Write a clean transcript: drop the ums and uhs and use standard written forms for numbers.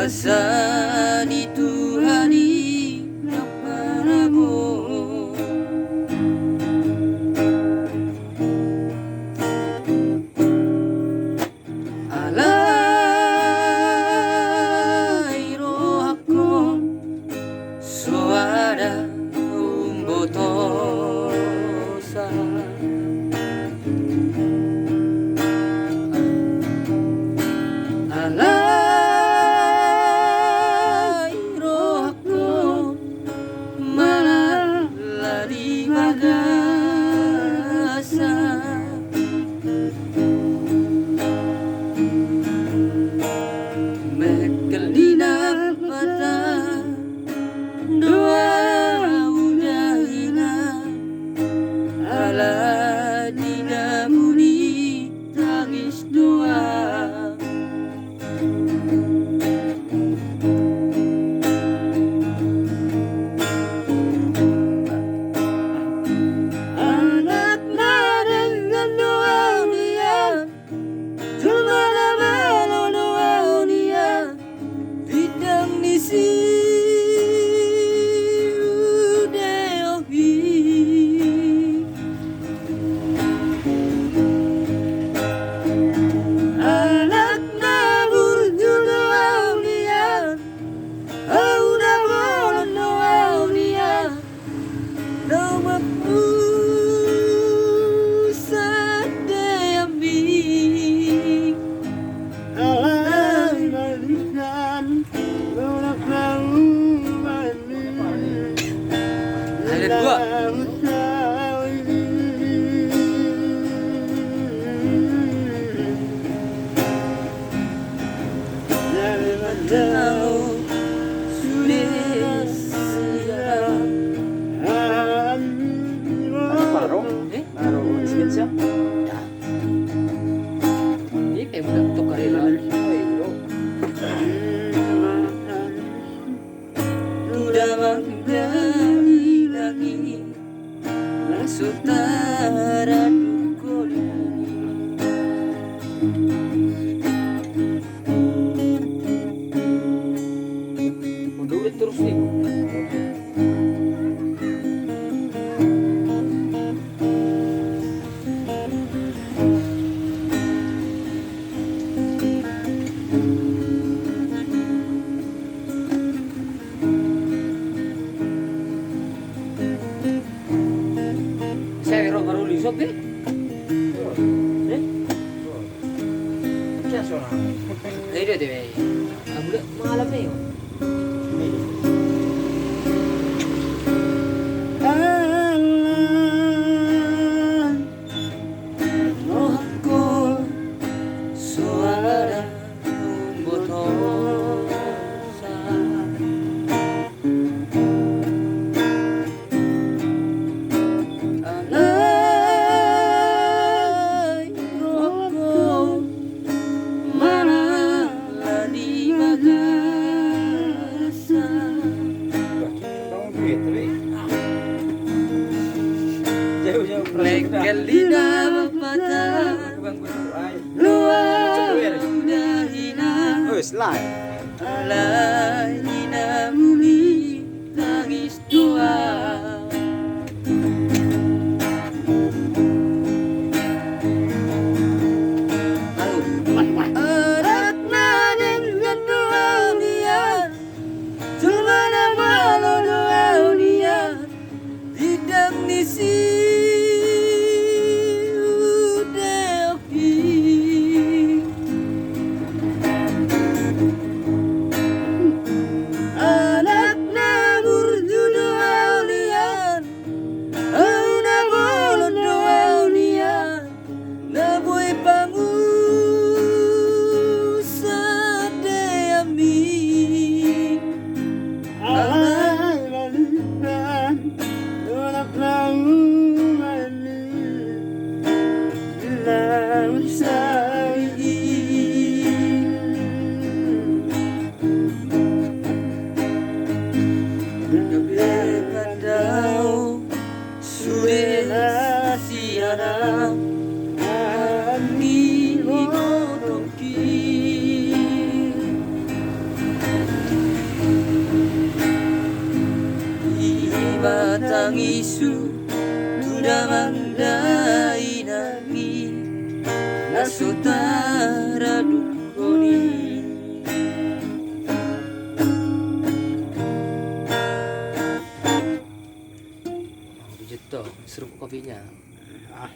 Asa di Tuhani kepadamu, alai rohku suara umbotosa, alai rohku malah di bagasa, mekelina mata doa udahina ala dinamuni tangis doa, anaknya dengan doa dia cuma nama doa dia bidang nisi udeohi, anaknya berjul doa dia udah boleh doa dia nama sadayami alai balikan tolak ayat 2 sudah siap. Baru disebut siya? Ini kayak udah untuk karela. Udah menggani lagi sutara dukul. Udah terus nih. Saya baru lisok deh. Kaya siya na. Ini deh. Udah malam nih. Rohku suara umbotosa, alai rohku malah di bagasa, Kamu duit, tapi jauh-jauh lekel di dalam mata luar udahina slide. alai dinamuni tangis doa, anaknya dengan doa dia cuma nama doa dia tidak nisi udeoki, isu tudamandai nami nasutara dukoni. Begitu, seru kopinya. Ah,